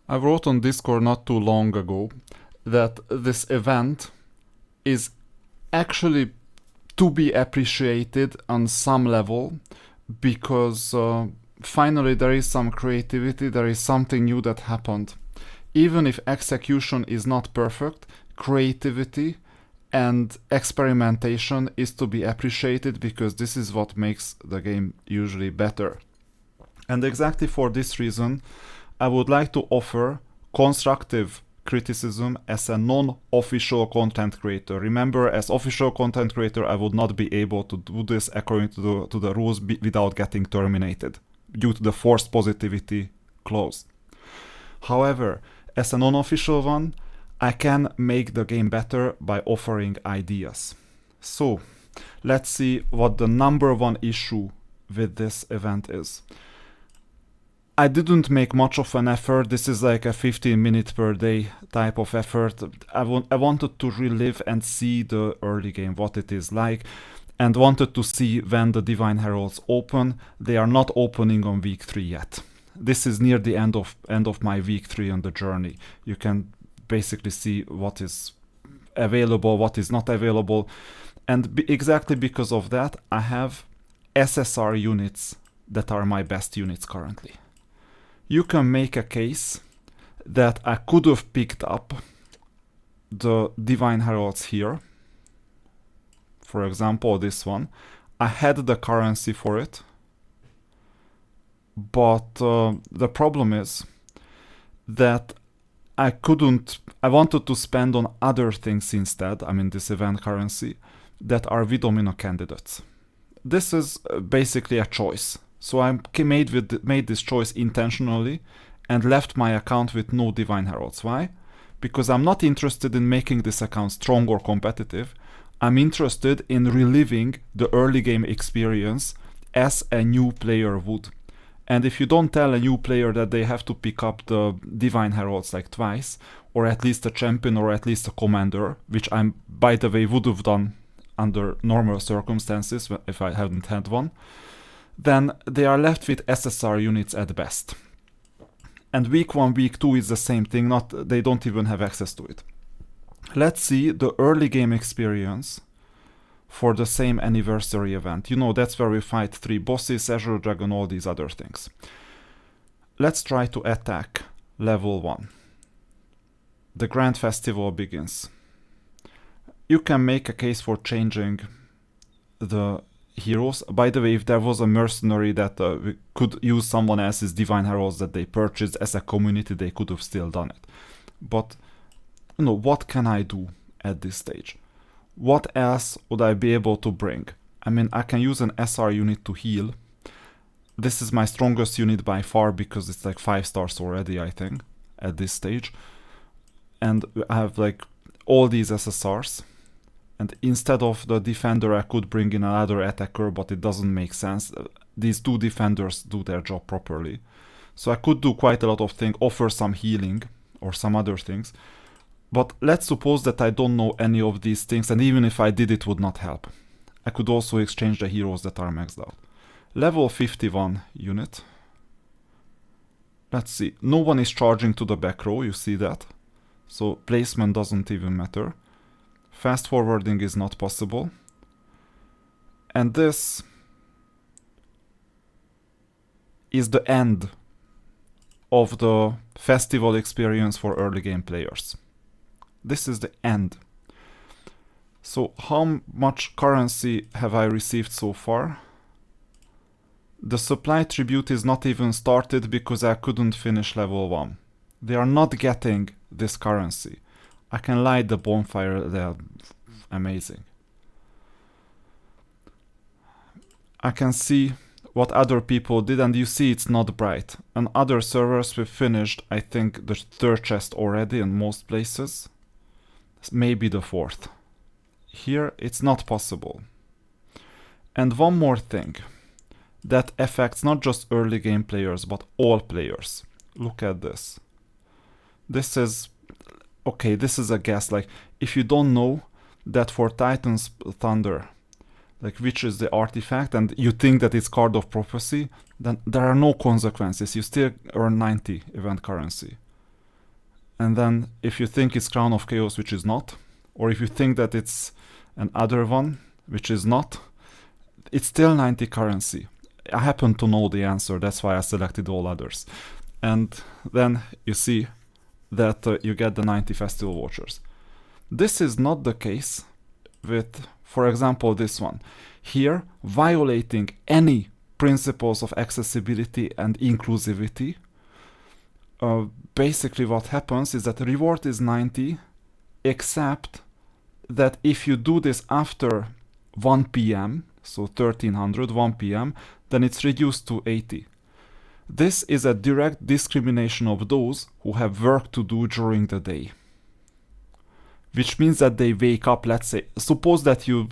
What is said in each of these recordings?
I wrote on Discord not too long ago that this event is actually to be appreciated on some level because finally there is some creativity, there is something new that happened. Even if execution is not perfect, creativity and experimentation is to be appreciated because this is what makes the game usually better. And exactly for this reason, I would like to offer constructive criticism as a non-official content creator. Remember, as official content creator, I would not be able to do this according to the rules without getting terminated due to the forced positivity clause. However, as a non-official one, I can make the game better by offering ideas. So, let's see what the number one issue with this event is. I didn't make much of an effort. This is like a 15-minute per day type of effort. I wanted to relive and see the early game, what it is like, and wanted to see when the Divine Heralds open. They are not opening on week 3 yet. This is near the end of my week 3 on the journey. You can basically see what is available, what is not available, and exactly because of that, I have SSR units that are my best units currently. You can make a case that I could have picked up the Divine Heralds here. For example, this one. I had the currency for it. But the problem is that I wanted to spend on other things instead, I mean this event currency, that are Vidomino candidates. This is basically a choice. So I made this choice intentionally and left my account with no Divine Heralds. Why? Because I'm not interested in making this account strong or competitive. I'm interested in reliving the early game experience as a new player would. And if you don't tell a new player that they have to pick up the Divine Heralds like twice, or at least a champion or at least a commander, which I, by the way, would have done under normal circumstances if I hadn't had one, then they are left with SSR units at best. And week 1, week 2 is the same thing, they don't even have access to it. Let's see the early game experience for the same anniversary event. You know, that's where we fight 3 bosses, Azure Dragon, all these other things. Let's try to attack level 1. The Grand Festival begins. You can make a case for changing the heroes. By the way, if there was a mercenary that could use someone else's Divine Heralds that they purchased as a community, they could have still done it. But, you know, what can I do at this stage? What else would I be able to bring? I mean, I can use an SR unit to heal. This is my strongest unit by far because it's like 5 stars already, I think, at this stage. And I have like all these SSRs. And instead of the defender, I could bring in another attacker, but it doesn't make sense. These 2 defenders do their job properly. So I could do quite a lot of things, offer some healing or some other things. But let's suppose that I don't know any of these things, and even if I did, it would not help. I could also exchange the heroes that are maxed out. Level 51 unit. Let's see. No one is charging to the back row, you see that. So placement doesn't even matter. Fast forwarding is not possible. And this is the end of the festival experience for early game players. This is the end. So how much currency have I received so far? The supply tribute is not even started because I couldn't finish level 1. They are not getting this currency. I can light the bonfire, they're amazing. I can see what other people did, and you see it's not bright. On other servers we finished, I think, the 3rd chest already in most places. Maybe the 4th. Here it's not possible. And one more thing that affects not just early game players but all players. Look at this. This is okay, this is a guess. Like, if you don't know that for Titan's Thunder, like, which is the artifact, and you think that it's Card of Prophecy, then there are no consequences. You still earn 90 event currency. And then if you think it's Crown of Chaos, which is not, or if you think that it's an other one, which is not, it's still 90 currency. I happen to know the answer, that's why I selected all others. And then you see that you get the 90 festival vouchers. This is not the case with, for example, this one. Here, violating any principles of accessibility and inclusivity, basically what happens is that the reward is 90, except that if you do this after 1 p.m., so 1300, 1 p.m., then it's reduced to 80. This is a direct discrimination of those who have work to do during the day. Which means that they wake up, let's say, suppose that you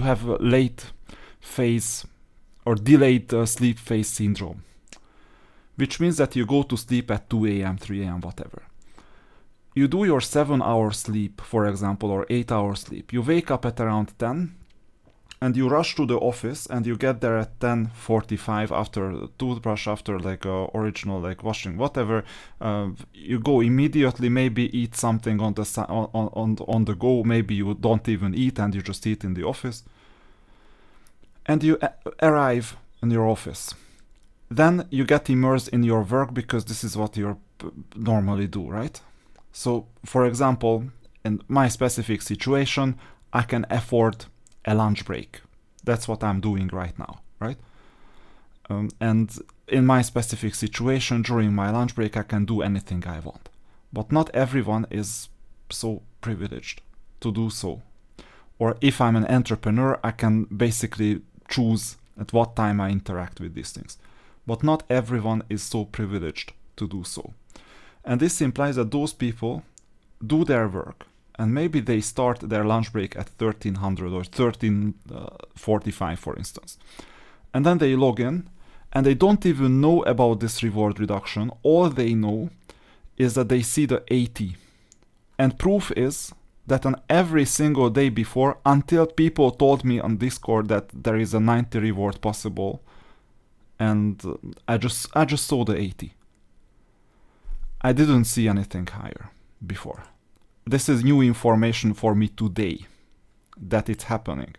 have a late phase or delayed sleep phase syndrome. Which means that you go to sleep at 2 a.m., 3 a.m., whatever. You do your 7-hour sleep, for example, or 8-hour sleep. You wake up at around 10, and you rush to the office, and you get there at 10:45 after toothbrush, after like original like washing, whatever. You go immediately, maybe eat something on the go. Maybe you don't even eat, and you just eat in the office. And you arrive in your office. Then you get immersed in your work because this is what you normally do, right? So, for example, in my specific situation, I can afford a lunch break. That's what I'm doing right now, right? And in my specific situation, during my lunch break, I can do anything I want. But not everyone is so privileged to do so. Or if I'm an entrepreneur, I can basically choose at what time I interact with these things. But not everyone is so privileged to do so. And this implies that those people do their work, and maybe they start their lunch break at 1300 or 1345, for instance. And then they log in, and they don't even know about this reward reduction. All they know is that they see the 80. And proof is that on every single day before, until people told me on Discord that there is a 90 reward possible, and I just saw the 80. I didn't see anything higher before. This is new information for me today that it's happening.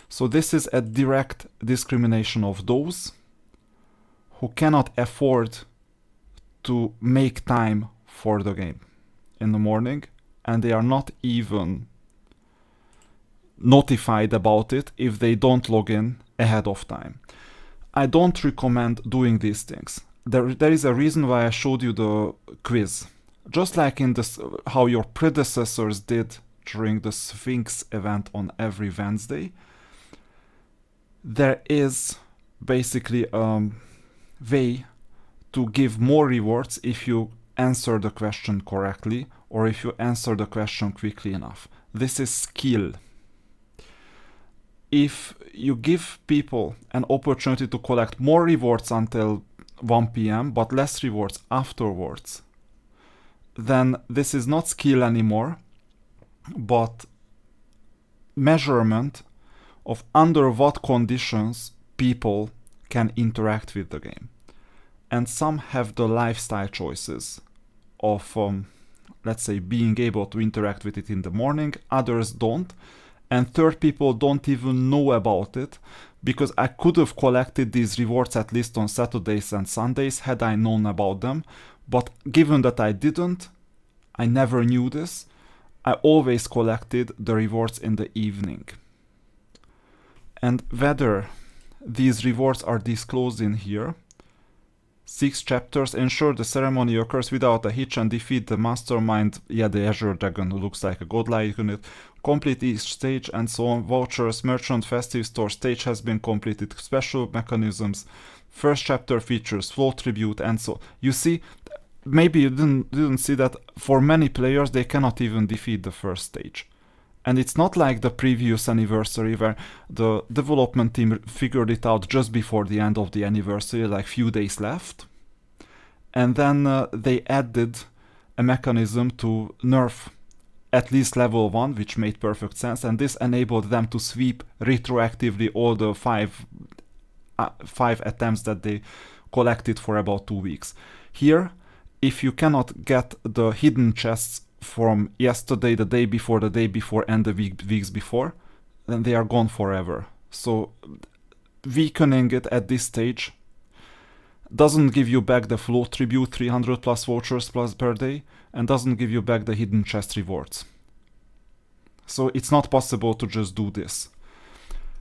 So this is a direct discrimination of those who cannot afford to make time for the game in the morning, and they are not even notified about it if they don't log in ahead of time. I don't recommend doing these things. There is a reason why I showed you the quiz. Just like in this, how your predecessors did during the Sphinx event on every Wednesday, there is basically a way to give more rewards if you answer the question correctly or if you answer the question quickly enough. This is skill. If you give people an opportunity to collect more rewards until 1 p.m. but less rewards afterwards, then this is not skill anymore, but measurement of under what conditions people can interact with the game. And some have the lifestyle choices of, let's say, being able to interact with it in the morning, others don't. And third people don't even know about it, because I could have collected these rewards at least on Saturdays and Sundays had I known about them. But given that I didn't, I never knew this, I always collected the rewards in the evening. And whether these rewards are disclosed in here, 6 chapters, ensure the ceremony occurs without a hitch and defeat the mastermind, the Azure Dragon who looks like a godlike unit, complete each stage and so on, vouchers, merchant, festive store, stage has been completed, special mechanisms, first chapter features, flow tribute and so on. You see, maybe you didn't see that for many players they cannot even defeat the first stage. And it's not like the previous anniversary where the development team figured it out just before the end of the anniversary, like few days left. And then they added a mechanism to nerf at least level 1, which made perfect sense. And this enabled them to sweep retroactively all the five attempts that they collected for about 2 weeks. Here, if you cannot get the hidden chests from yesterday, the day before, and the weeks before, then they are gone forever. So weakening it at this stage doesn't give you back the float tribute 300 plus vouchers plus per day, and doesn't give you back the hidden chest rewards. So it's not possible to just do this.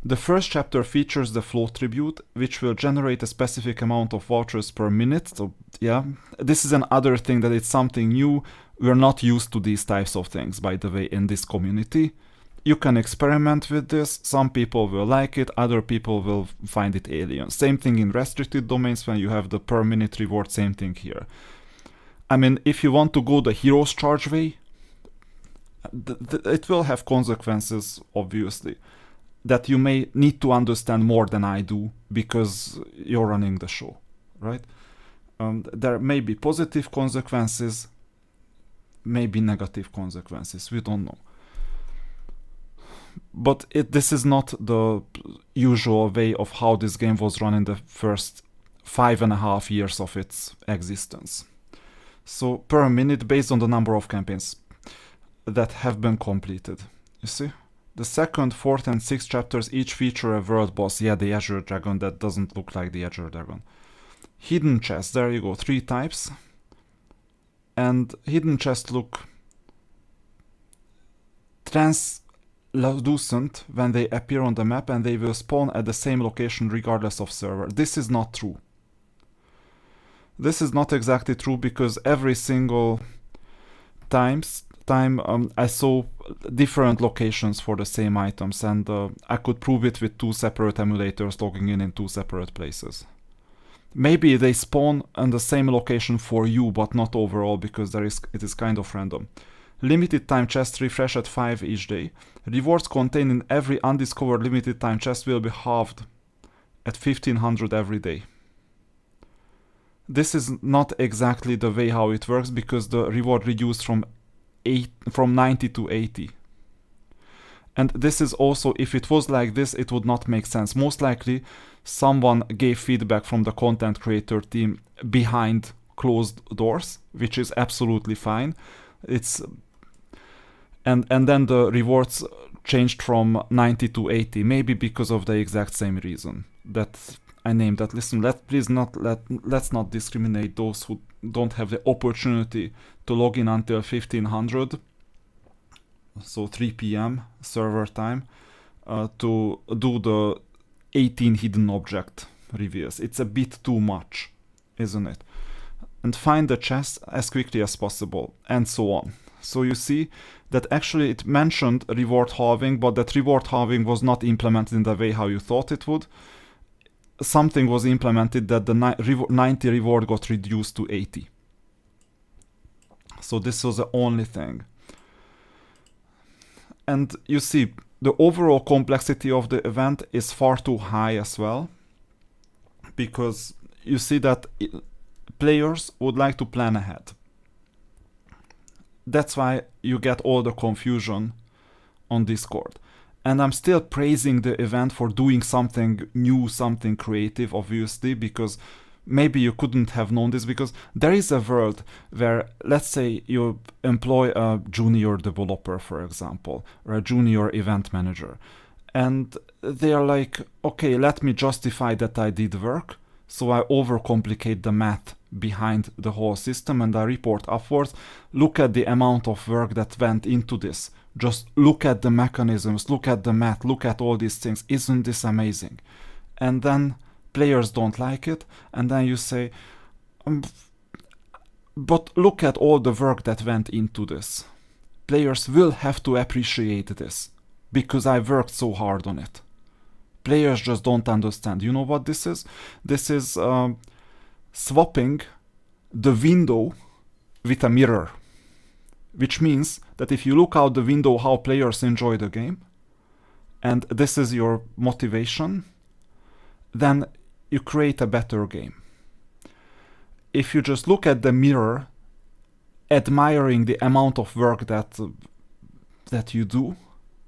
The first chapter features the float tribute, which will generate a specific amount of vouchers per minute. So yeah, this is another thing that it's something new. We're not used to these types of things, by the way, in this community. You can experiment with this. Some people will like it, other people will find it alien. Same thing in restricted domains when you have the per minute reward, same thing here. I mean, if you want to go the hero's charge way, it will have consequences, obviously, that you may need to understand more than I do because you're running the show, right? There may be positive consequences, maybe negative consequences, we don't know. But this is not the usual way of how this game was run in the first 5.5 years of its existence. So per minute, based on the number of campaigns that have been completed, you see? The second, fourth, and sixth chapters each feature a world boss. Yeah, the Azure Dragon, that doesn't look like the Azure Dragon. Hidden chests, there you go, 3 types. And hidden chests look translucent when they appear on the map, and they will spawn at the same location regardless of server. This is not true. This is not exactly true, because every single time I saw different locations for the same items, and I could prove it with 2 separate emulators logging in 2 separate places. Maybe they spawn on the same location for you, but not overall, because it is kind of random. Limited time chests refresh at 5 each day. Rewards contained in every undiscovered limited time chest will be halved at 1500 every day. This is not exactly the way how it works, because the reward reduced from 90 to 80. And this is also, if it was like this, it would not make sense. Most likely someone gave feedback from the content creator team behind closed doors, which is absolutely fine. And then the rewards changed from 90 to 80, maybe because of the exact same reason that I named that. Listen, let's not discriminate those who don't have the opportunity to log in until 1500, so 3 p.m. server time, to do the 18 hidden object reveals. It's a bit too much, isn't it? And find the chest as quickly as possible, and so on. So you see that actually it mentioned reward halving, but that reward halving was not implemented in the way how you thought it would. Something was implemented that the 90 reward got reduced to 80. So this was the only thing. And you see, the overall complexity of the event is far too high as well, because you see that players would like to plan ahead. That's why you get all the confusion on Discord. And I'm still praising the event for doing something new, something creative, obviously, because maybe you couldn't have known this, because there is a world where, let's say, you employ a junior developer, for example, or a junior event manager, and they are like, okay, let me justify that I did work, so I overcomplicate the math behind the whole system, and I report upwards, look at the amount of work that went into this. Just look at the mechanisms, look at the math, look at all these things. Isn't this amazing? And then players don't like it, and then you say, but look at all the work that went into this. Players will have to appreciate this, because I worked so hard on it. Players just don't understand. You know what this is? This is swapping the window with a mirror. Which means that if you look out the window how players enjoy the game, and this is your motivation, then you create a better game. If you just look at the mirror, admiring the amount of work that you do,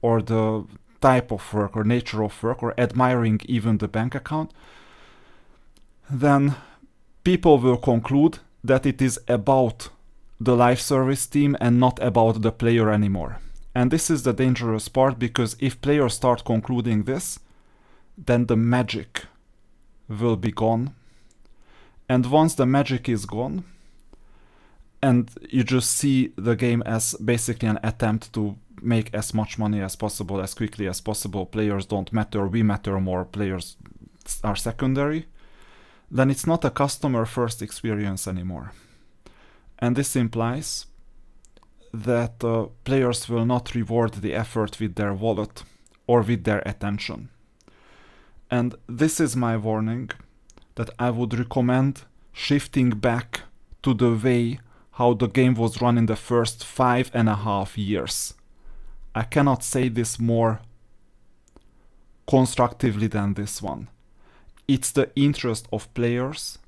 or the type of work or nature of work, or admiring even the bank account, then people will conclude that it is about the live service team and not about the player anymore. And this is the dangerous part, because if players start concluding this, then the magic will be gone. And once the magic is gone, and you just see the game as basically an attempt to make as much money as possible, as quickly as possible, players don't matter, we matter more, players are secondary, then it's not a customer first experience anymore. And this implies that players will not reward the effort with their wallet or with their attention. And this is my warning, that I would recommend shifting back to the way how the game was run in the first 5.5 years. I cannot say this more constructively than this one. It's the interest of players,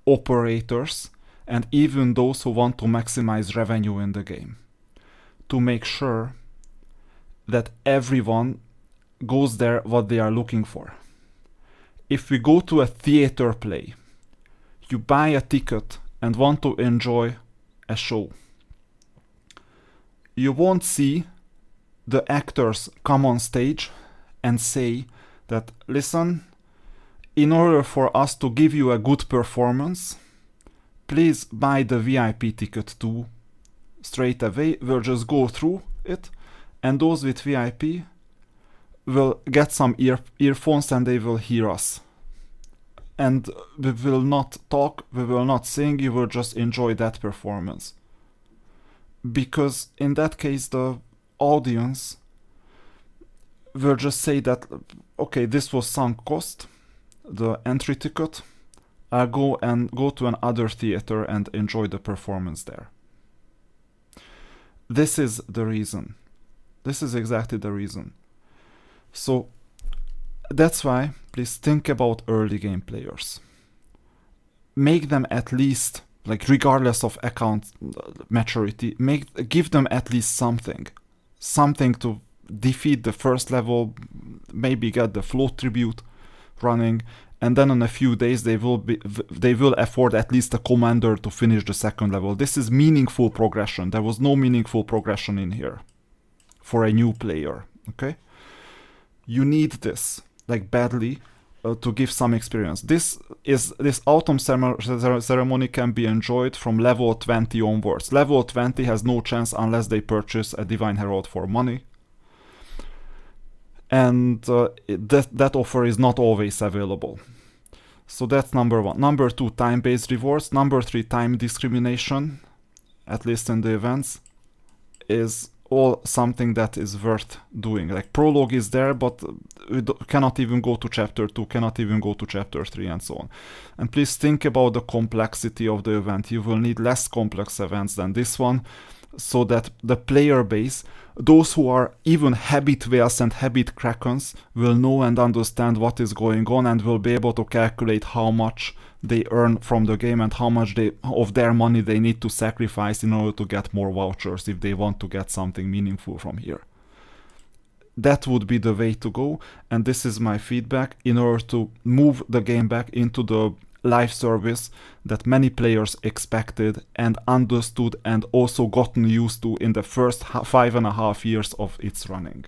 operators, and even those who want to maximize revenue in the game, to make sure that everyone goes there what they are looking for. If we go to a theater play, you buy a ticket and want to enjoy a show, you won't see the actors come on stage and say that, listen, in order for us to give you a good performance, please buy the VIP ticket too. Straight away, we'll just go through it, and those with VIP will get some earphones and they will hear us. And we will not talk, we will not sing, you will just enjoy that performance. Because in that case, the audience will just say that, okay, this was sunk cost, the entry ticket, I'll go to another theater and enjoy the performance there. This is the reason. This is exactly the reason. So that's why please think about early game players. Make them at least, like regardless of account maturity, give them at least something to defeat the first level, maybe get the float tribute running, and then in a few days they will afford at least a commander to finish the second level. This is meaningful progression. There was no meaningful progression in here for a new player. Okay, you need this like badly to give some experience. This autumn ceremony can be enjoyed from level 20 onwards. Level 20 has no chance unless they purchase a Divine Herald for money. And that offer is not always available. So that's number one. Number two, time-based rewards. Number three, time discrimination, at least in the events, is all something that is worth doing. Like prologue is there, but we cannot even go to chapter 2, cannot even go to chapter 3, and so on. And please think about the complexity of the event. You will need less complex events than this one, so that the player base, those who are even habit whales and habit krakens, will know and understand what is going on and will be able to calculate how much they earn from the game and how much of their money they need to sacrifice in order to get more vouchers if they want to get something meaningful from here. That would be the way to go, and this is my feedback in order to move the game back into the live service that many players expected and understood and also gotten used to in the first 5.5 years of its running.